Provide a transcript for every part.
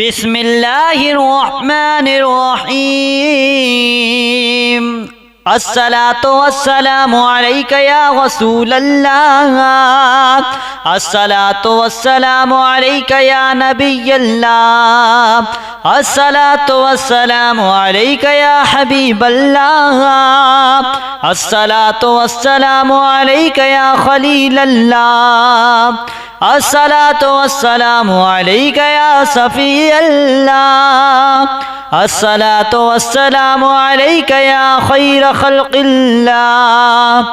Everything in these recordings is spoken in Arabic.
بسم الله الرحمن الرحيم الصلاة والسلام عليك يا رسول الله الصلاة والسلام عليك يا نبي الله الصلاة والسلام عليك يا حبيب الله الصلاة والسلام عليك يا خليل الله الصلاة والسلام عليك يا صفي الله الصلاة والسلام عليك يا خير خلق الله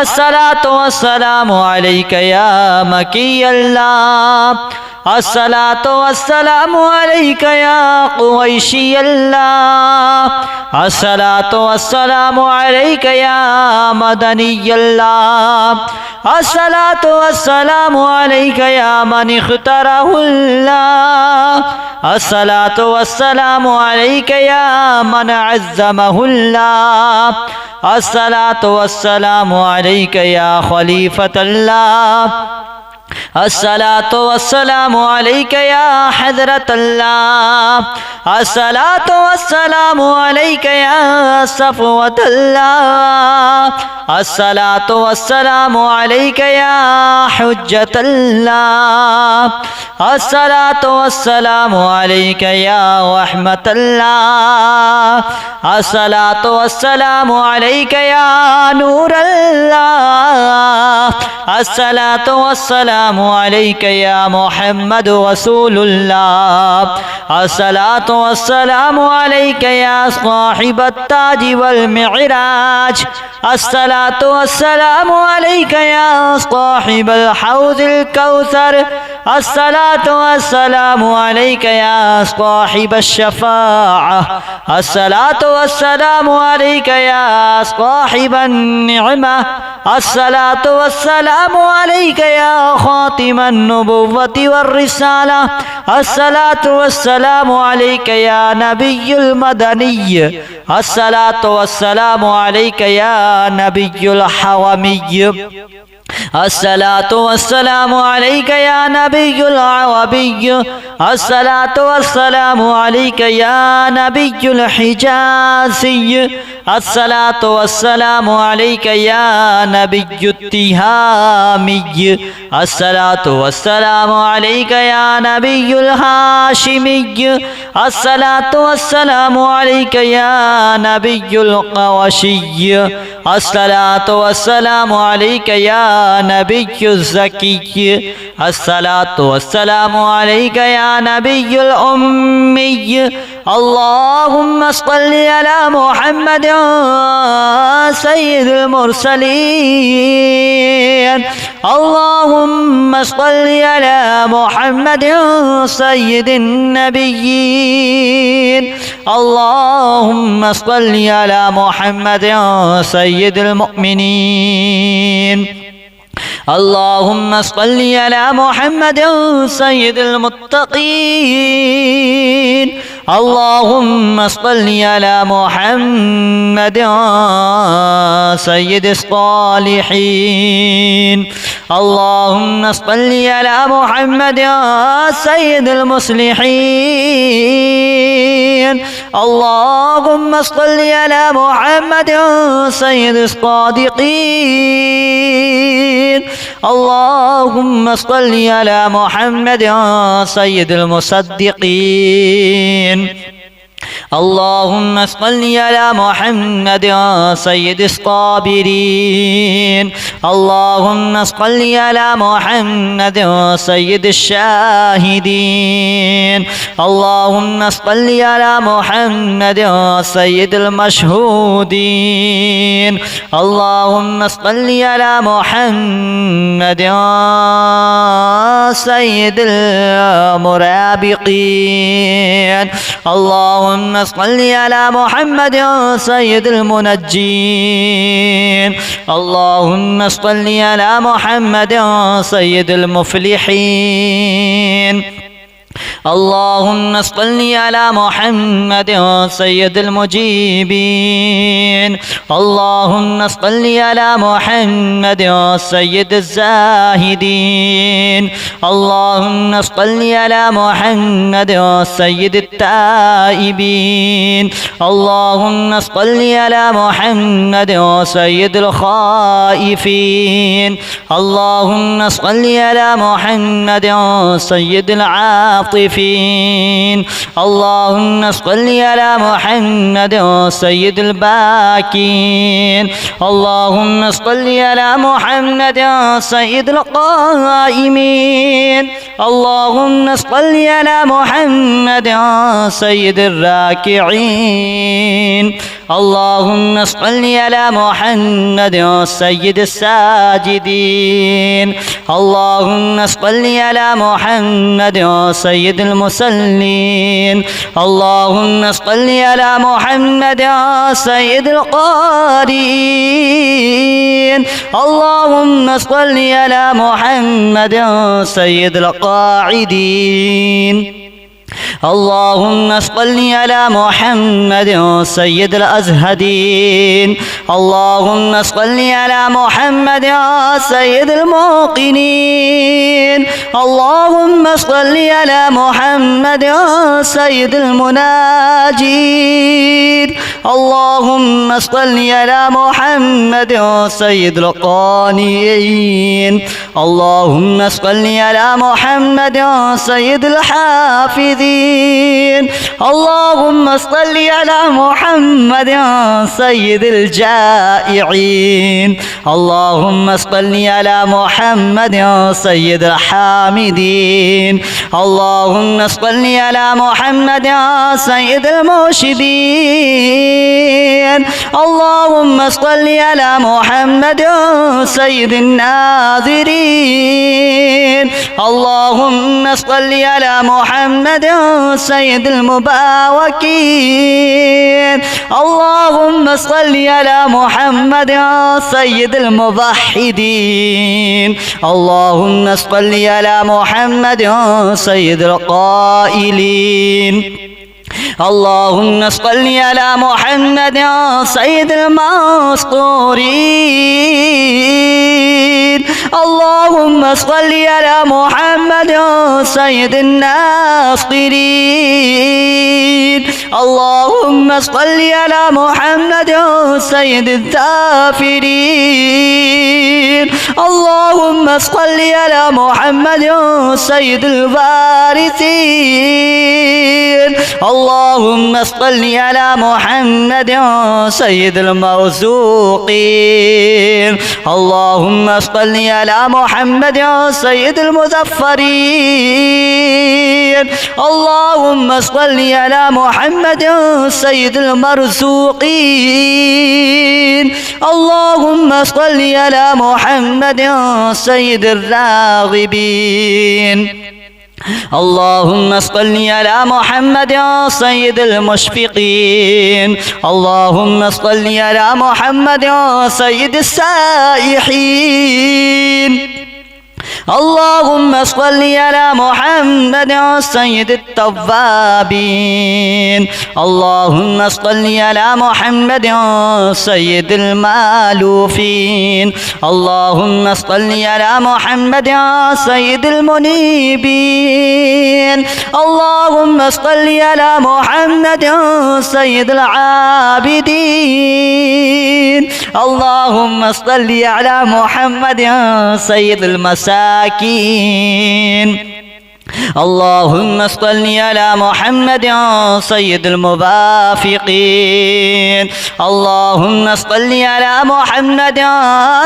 الصلاة والسلام عليك يا مكي الله الصلاة والسلام عليك يا قريشي الله الصلاة والسلام عليك يا مدني الله الصلاة والسلام عليك يا من اختاره الله الصلاة والسلام عليك يا من عزمه الله الصلاة والسلام عليك يا خليفة الله الصلاة والسلام عليك يا حضرة الله الصلاة والسلام عليك يا صفوة الله الصلاة والسلام عليك يا حجة الله الصلاة والسلام عليك يا رحمة الله الصلاة والسلام عليك يا نور الله الصلاة والسلام عليك يا محمد رسول الله الصلاة والسلام عليك يا صاحب التاج والمعراج الصلاة والسلام عليك يا صاحب الحوض الكوثر الصلاة والسلام عليك يا صاحب الشفاعة الصلاة والسلام عليك يا صاحب النعمة الصلاة والسلام عليك يا خاتم النبوة والرسالة الصلاة والسلام عليك يا نبي المدني الصلاة والسلام عليك يا نبي الحرمي الصلاة والسلام عليك يا نبي العربي الصلاة والسلام عليك يا نبي الحجازي الصلاة والسلام عليك يا نبي التهامي الصلاة والسلام عليك يا نبي الهاشمي الصلاة والسلام عليك يا نبي القرشي الصلاة والسلام عليك يا نبي الزكي الصلاة والسلام عليك يا نبي الأمي اللهم صل على محمد سيد المرسلين اللهم صل على محمد سيد النبيين اللهم صل على محمد سيد المؤمنين اللهم صل على محمد سيد المتقين اللهم صل على محمد سيد الصالحين اللهم صل على محمد سيد المصلحين اللهم صل على محمد سيد الصادقين اللهم صل على محمد سيد المصدقين اللهم صل على محمد سيد الصابرين اللهم صل على محمد سيد الشاهدين اللهم صل على محمد سيد المشهودين اللهم صل على محمد سيد المرابقين اللهم صل على محمد سيد المنجين اللهم صل على محمد سيد المفلحين اللهم صل على محمد سيد المجيبين. اللهم صل على محمد سيد الزاهدين. اللهم صل على محمد سيد التائبين. اللهم صل على محمد سيد الخائفين. اللهم صل على محمد سيد العاطفين. اللهم صل على محمد سيد الباكين. اللهم صل على محمد سيد القائمين. اللهم صل على محمد سيد الراكعين. اللهم صل على محمد سيد الساجدين. اللهم صل على محمد سيد المصلين. اللهم صل على محمد سيد القارئين. اللهم صل على محمد سيد القاعدين. اللهم صل على محمد سيد الأزهدين. اللهم صل على محمد سيد الموقنين. اللهم صل على محمد سيد المناجين. اللهم صل على محمد سيد القانئين. اللهم صل على محمد سيد الحافظين. اللهم صل على محمد سيد الجائعين. اللهم صل على محمد سيد الحامدين. اللهم صل على محمد سيد المرشدين. اللهم صل على محمد سيد الناظرين. اللهم صل على محمد سيد المباركين. اللهم صل على محمد سيد الموحدين. اللهم صل على محمد سيد القائلين. اللهم صل على محمد سيد المسطورين. اللهم صل على محمد سيد الناصرين. اللهم صل على محمد سيد الذاكرين. اللهم صل على محمد سيد الوارثين. اللهم صل على محمد سيد المرزوقين. اللهم صل على محمد سيد المظفرين. اللهم صل على محمد سيد المرزوقين. اللهم صل على محمد سيد الراغبين. اللهم صل على محمد سيد المشفقين. اللهم صل على محمد سيد السائحين. اللهم صل على محمد سيد التوابين. اللهم صل على محمد سيد المالوفين. اللهم صل على محمد سيد المنيبين. اللهم صل على محمد سيد العابدين. اللهم صل على محمد سيد المساكين. اللهم صل على محمد سيد الموافقين. اللهم صل على محمد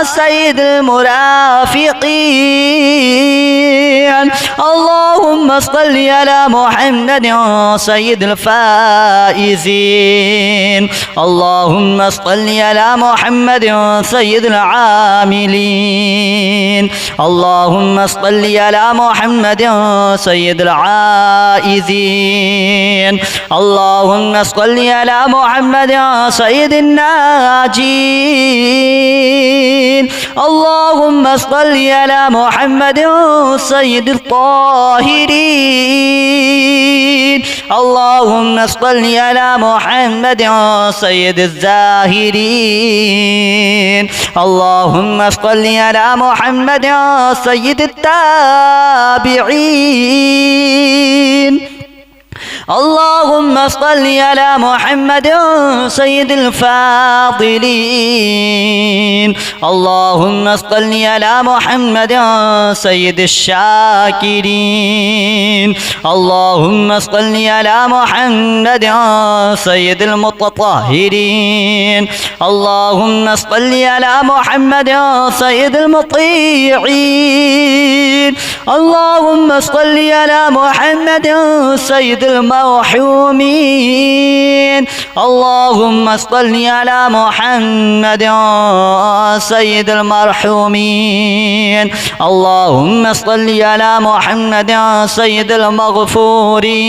سيد المرافقين. اللهم صل على محمد سيد الفائزين. اللهم صل على محمد سيد العاملين. اللهم صل على محمد سيد العائذين اللهم صل على محمد سيد الناجين اللهم صل على محمد سيد الطاهرين اللهم صل على محمد سيد الزاهرين اللهم صل على محمد سيد التابعين اللهم صل على محمد سيد الفاضلين اللهم صل على محمد سيد الشاكرين اللهم صل على محمد سيد المتطهرين اللهم صل على محمد سيد المطيعين اللهم صل على محمد سيد المرحومين اللهم صل على محمد سيد المرحومين اللهم صل على محمد سيد المغفورين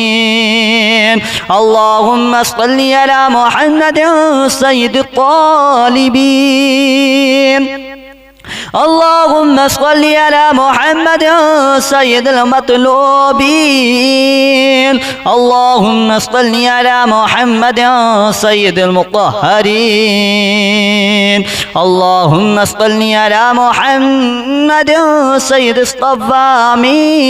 اللهم صل على محمد سيد الطالبين اللهم صل على محمد سيد المطلوبين اللهم صل على محمد سيد المطهرين اللهم صل على محمد سيد الصوامين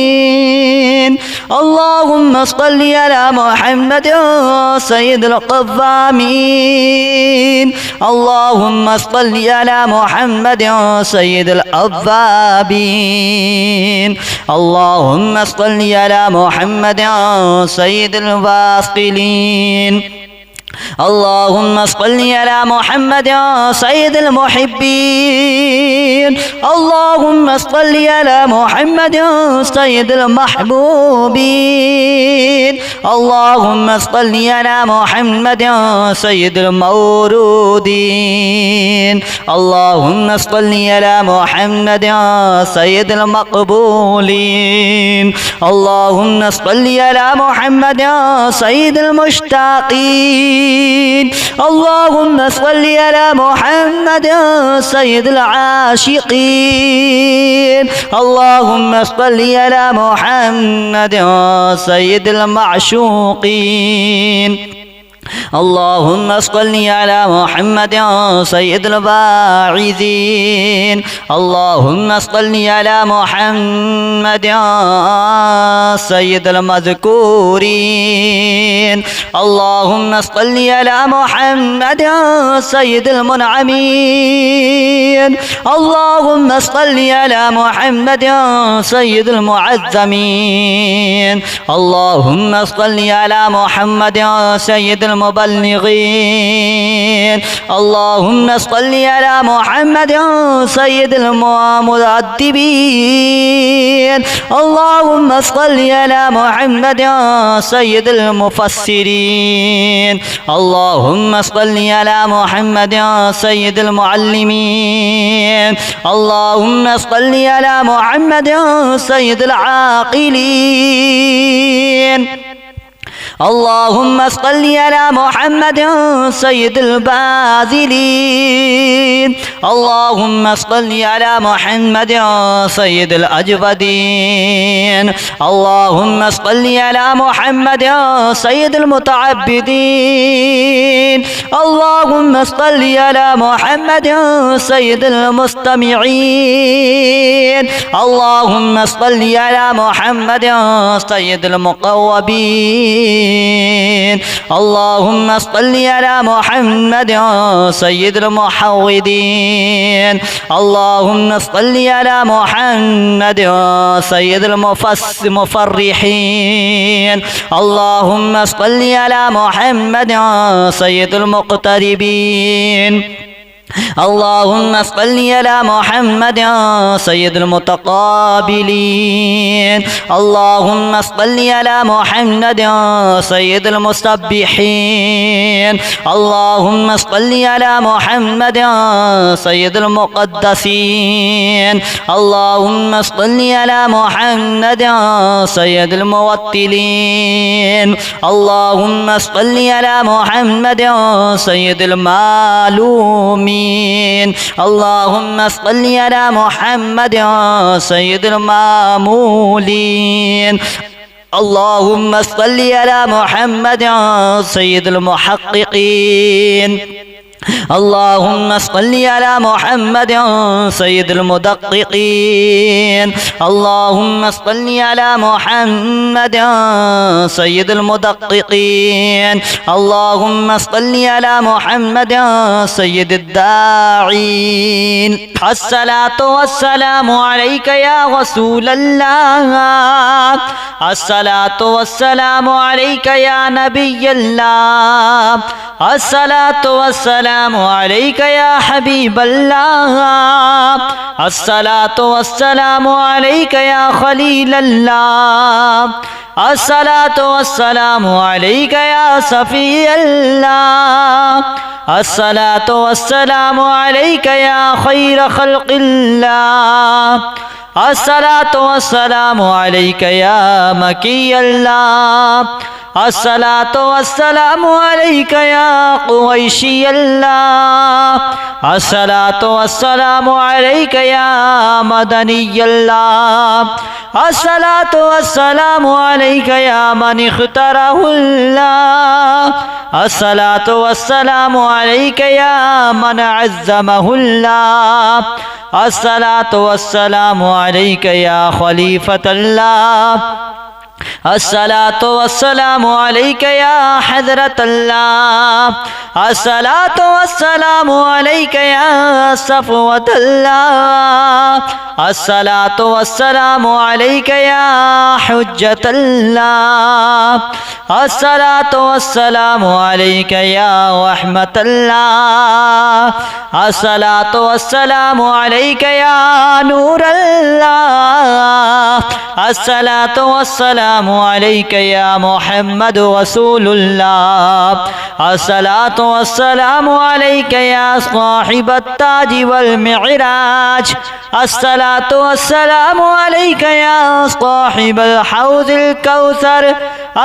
اللهم صل على محمد سيد القوامين اللهم صل على محمد سيد الأوابين اللهم صل على محمد سيد الواصلين اللهم صل على محمد سيد المحبين اللهم صل على محمد سيد المحبوبين اللهم صل على محمد سيد المورودين اللهم صل على محمد سيد المقبولين اللهم صل على محمد سيد المشتاقين اللهم صل على محمد سيد العاشقين اللهم صل على محمد سيد المعشوقين اللهم صل على محمد سيد الواعظين اللهم صل على محمد سيد المذكورين اللهم صل على محمد سيد المنعمين اللهم صل على محمد سيد المعزمين اللهم صل على محمد سيد المبلغين اللهم صل على محمد سيد المؤدبين اللهم صل على محمد سيد المفسرين اللهم صل على محمد سيد المعلمين اللهم صل على محمد سيد العاقلين اللهم صل على محمد سيد الباذلين اللهم صل على محمد سيد الأجودين اللهم صل على محمد سيد المتعبدين اللهم صل على محمد سيد المستمعين اللهم صل على محمد سيد المقوبين اللهم صل على محمد سيد المحوذين اللهم صل على محمد سيد المفرحين اللهم صل على محمد سيد المقتربين اللهم صل على محمد سيد المتقابلين. اللهم صل على محمد سيد المسبحين. اللهم صل على محمد سيد المقدسين. اللهم صل على محمد سيد الموتلين. اللهم صل على محمد سيد المعلومين. اللهم صل على محمد سيد المامولين. اللهم صل على محمد سيد المحققين. اللهم صل على محمد سيد المدققين. اللهم صل على محمد سيد المدققين. اللهم صل على محمد سيد الداعين. الصلاة والسلام عليك يا رسول الله. الصلاة والسلام عليك يا نبي الله. الصلاة والسلام عليك يا حبيب الله. الصلاة والسلام عليك يا خليل الله. الصلاة والسلام عليك يا صفي الله. الصلاة والسلام عليك يا خير خلق الله. الصلاة والسلام عليك يا مكي الله. الصلاة والسلام عليك يا قريشي الله. الصلاة والسلام عليك يا مدني الله. الصلاة والسلام عليك يا من اختاره الله. الصلاة والسلام عليك يا من عزمه الله. الصلاة والسلام عليك يا خليفة الله. الصلاة والسلام عليك يا حضرة الله. الصلاة والسلام عليك يا صفوة الله. الصلاة والسلام عليك يا حجة الله. الصلاة والسلام عليك يا رحمة الله. الصلاة والسلام عليك يا نور الله. الصلاة والسلام عليك يا محمد رسول الله. الصلاة والسلام عليك يا صاحب التاج والمعراج. الصلاة والسلام عليك يا صاحب الحوض الكوثر.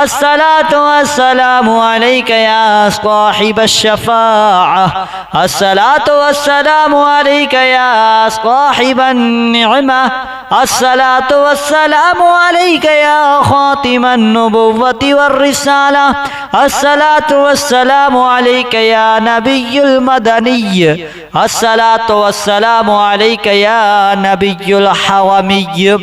الصلاة والسلام عليك يا صاحب الشفاعة. الصلاة والسلام عليك يا صاحب النعمة. الصلاة والسلام عليك يا خاتم النبوة والرسالة. الصلاة والسلام عليك يا نبي المدني. الصلاة والسلام عليك يا نبي الحرمي.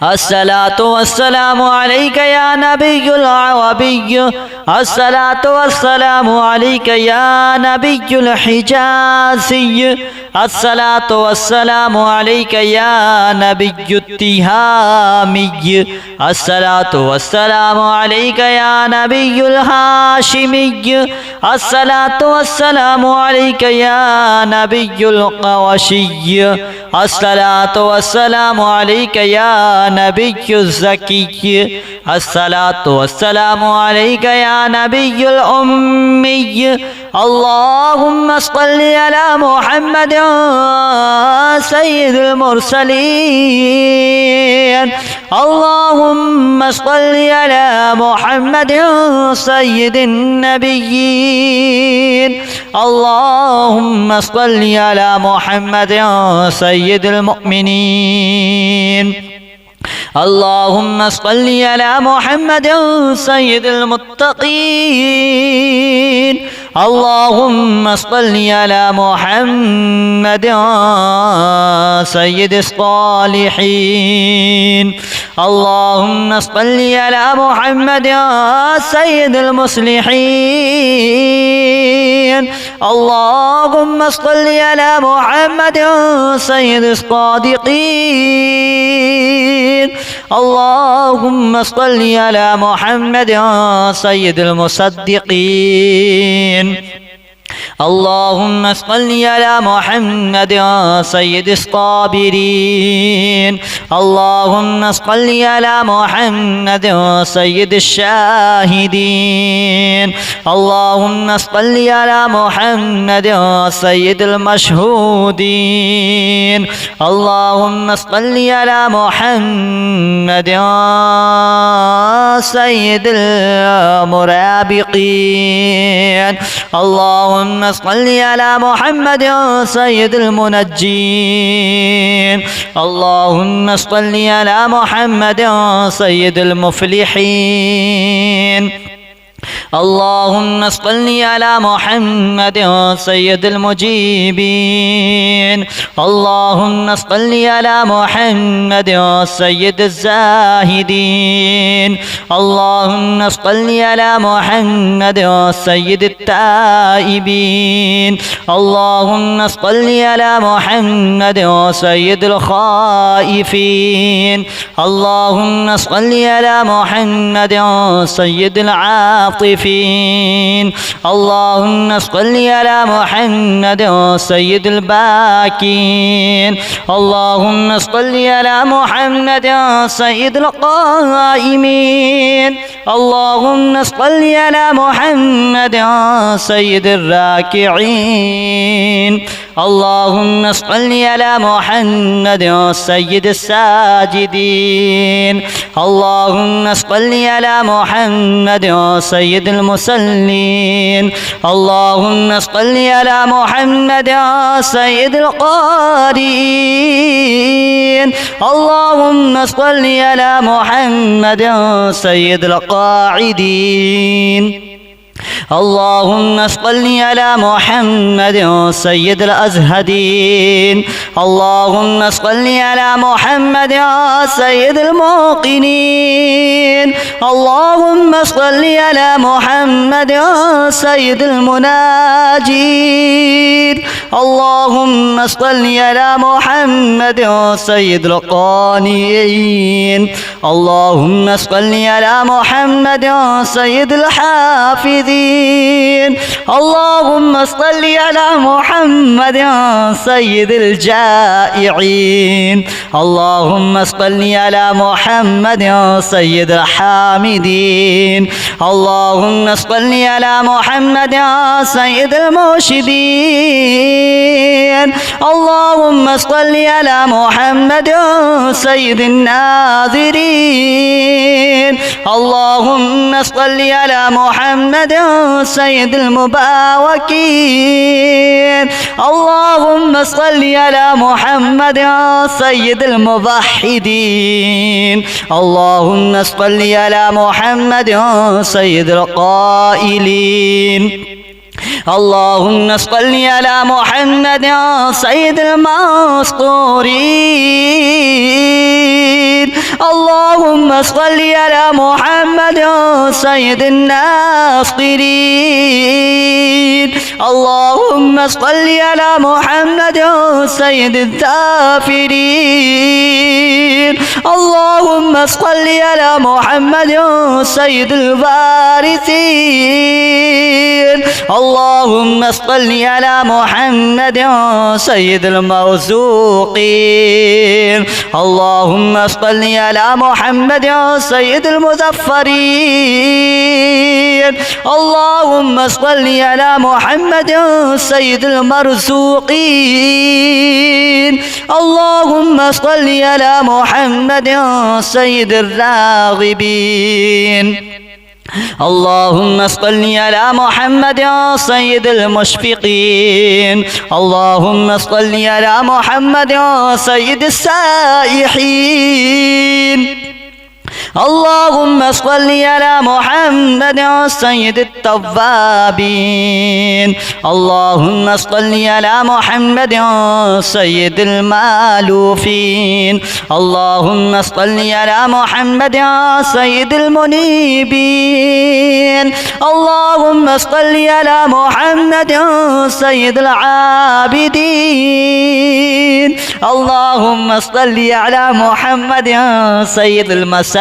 الصلاة والسلام عليك يا نبي العربي. الصلاة والسلام عليك يا نبي الحجازي. الصلاة والسلام عليك يا نبي التهامي. الصلاة والسلام عليك يا نبي الهاشمي. الصلاة والسلام عليك يا نبي القرشي. الصلاة والسلام عليك يا نبي الزكي. الصلاة والسلام عليك يا نبي الأمي. اللهم صل على محمد سيد المرسلين. اللهم صل على محمد سيد النبيين. اللهم صل على محمد سيد المؤمنين. اللهم صل على محمد سيد المتقين. اللهم صل على محمد سيد الصالحين. اللهم صل على محمد سيد المصلحين. اللهم صل على محمد سيد الصادقين. اللهم صل على محمد سيد المصدقين. اللهم صل على محمد سيد الصابرين. اللهم صل على محمد سيد الشاهدين. اللهم صل على محمد سيد المشهودين. اللهم صل على محمد سيد المرابقين. اللهم صل على محمد سيد المنجين. اللهم صل على محمد سيد المفلحين. اللهم صل على محمد سيد المجيبين. اللهم صل على محمد سيد الزاهدين. اللهم صل على محمد سيد التائبين. اللهم صل على محمد سيد الخائفين. اللهم صل على محمد سيد العاطفين. اللهم صل على محمد سيد الباكين. اللهم صل على محمد سيد القائمين. اللهم صل على محمد سيد الراكعين. اللهم صل على محمد سيد الساجدين. اللهم صل على محمد سيد المصلين. اللهم صل على محمد سيد القارئين. اللهم صل على محمد سيد القاعدين. اللهم صل على محمد سيد الأزهدين. اللهم صل على محمد سيد الموقنين. اللهم صل على محمد سيد المناجين. اللهم صل على محمد سيد القانئين. اللهم صل على محمد سيد الحافظين. اللهم صل على محمد سيد الجائعين. اللهم صل على محمد سيد الحامدين. اللهم صل على محمد سيد المرشدين. اللهم صل على محمد سيد الناظرين. اللهم صل على محمد سيد المباوكين. اللهم صل على محمد سيد الموحدين. اللهم صل على محمد سيد القائلين. اللهم صل على محمد سيد المسطورين. اللهم صل على محمد سيد الناصرين. اللهم صل على محمد سيد الذاكرين. اللهم صل على محمد سيد الوارثين. اللهم صل على محمد سيد المرزوقين. اللهم صل على محمد سيد المظفرين. اللهم صل على محمد سيد المرزوقين. اللهم صل على محمد سيد الراغبين. اللهم صل على محمد سيد المشفقين. اللهم صل على محمد سيد السائحين. اللهم صل على محمد سيد التوابين. اللهم صل على محمد سيد المالوفين. اللهم صل على محمد سيد المنيبين. اللهم صل على محمد سيد العابدين. اللهم صل على محمد سيد المساكين.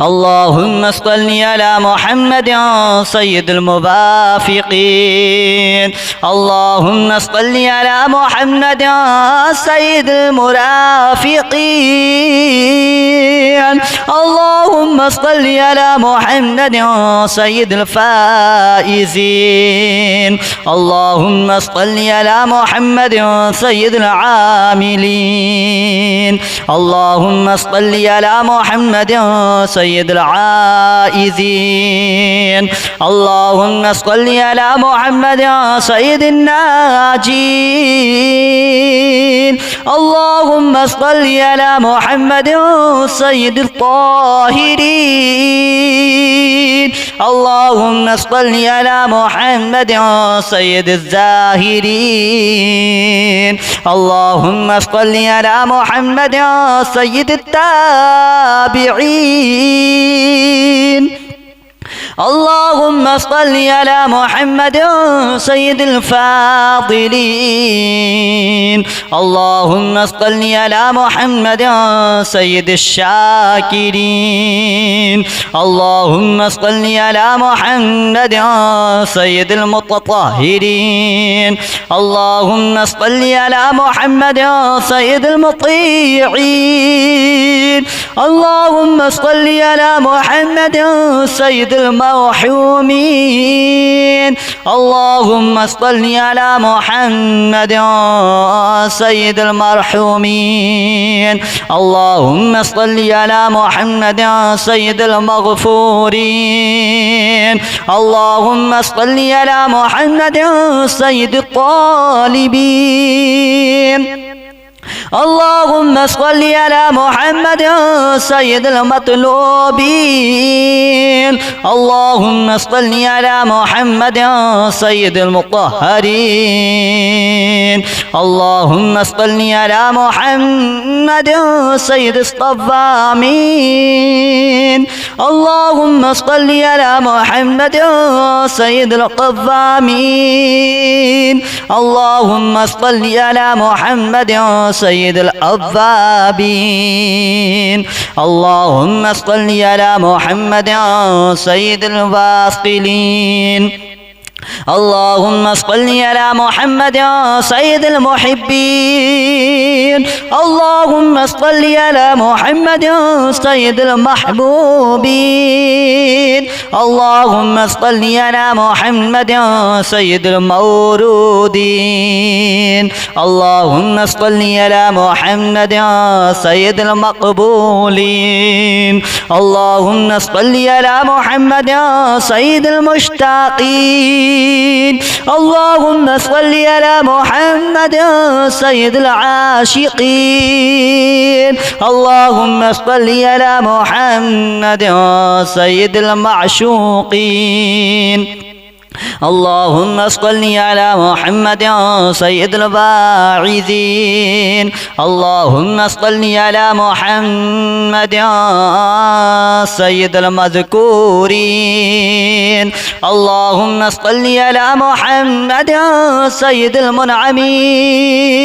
اللهم صل على محمد سيد الموافقين. اللهم صل على محمد سيد المرافقين. اللهم صل على محمد سيد الفائزين. اللهم صل على محمد سيد العاملين. اللهم صل على محمد سيد العائذين. اللهم صل على محمد سيد الناجين. اللهم صل على محمد سيد الطاهرين. اللهم صل على محمد سيد الزاهرين. اللهم صل على محمد سيد التابعين. اللهم صل على محمد سيد الفاضلين. اللهم صل على محمد سيد الشاكرين. اللهم صل على محمد سيد المتطهرين. اللهم صل على محمد سيد المطيعين. اللهم صل على محمد سيد المرحومين. اللهم صل على محمد سيد المرحومين. اللهم صل على محمد سيد المغفورين. اللهم صل على محمد سيد الطالبين. اللهم صل على محمد سيد المطلوبين. اللهم صل على محمد سيد المطهرين. اللهم صل على محمد سيد الصوامين. اللهم صل على محمد سيد القوامين. اللهم صل على محمد سيد الأوابين. اللهم صل على محمد سيد الواصلين. اللهم صل على محمد سيد المحبين. اللهم صل على محمد سيد المحبوبين. اللهم صل على محمد سيد المورودين. اللهم صل على محمد سيد المقبولين. اللهم صل على محمد سيد المشتاقين. اللهم صل على محمد سيد العاشقين. اللهم صل على محمد سيد المعشوقين. اللهم صل على محمد سيد الواعظين. اللهم صل على محمد سيد المذكورين. اللهم صل على محمد سيد المنعمين.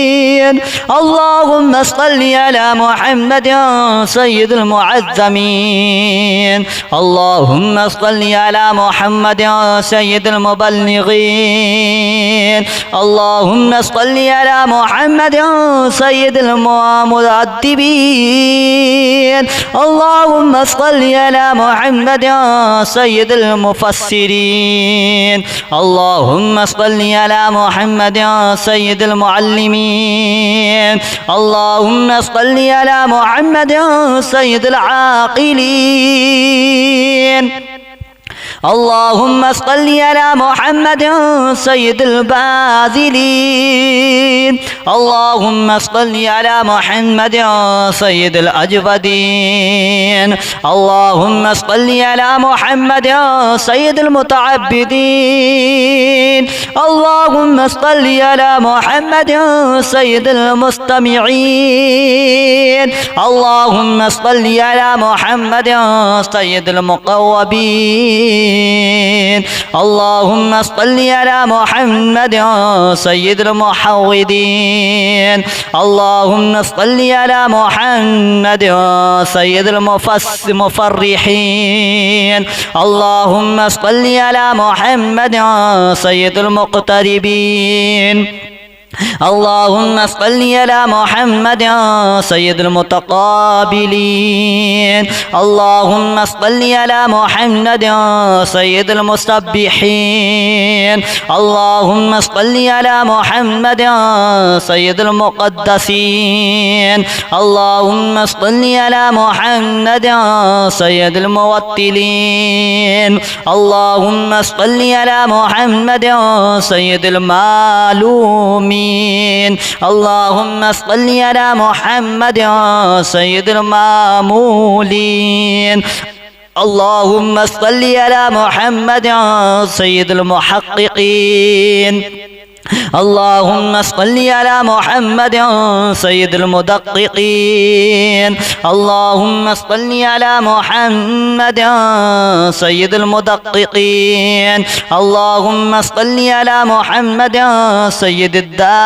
اللهم صل على محمد سيد المعزمين. اللهم صل على محمد سيد المبلغين. اللهم صل على محمد سيد المؤدبين. اللهم صل على محمد سيد المفسرين. اللهم صل على محمد سيد المعلمين. اللهم صل على محمد سيد العاقلين. اللهم صل على محمد سيد الباذلين. اللهم صل على محمد سيد الأجودين. اللهم صل على محمد سيد المتعبدين. اللهم صل على محمد سيد المستمعين. اللهم صل على محمد سيد المقوبين. المحوذين اللهم صل على محمد سيد المحوذين اللهم صل على محمد سيد المفرحين اللهم صل على محمد سيد المقتربين اللهم صل على محمد سيد المتقابلين اللهم صل على محمد سيد المسبحين اللهم صل على محمد سيد المقدسين اللهم صل على محمد سيد الموتلين اللهم صل على محمد سيد المعلومين اللهم صل على محمد سيد المامولين اللهم صل على محمد سيد المحققين اللهم صل على محمد سيد المدققين اللهم صل على محمد سيد المدققين اللهم صل على محمد سيد الداعين.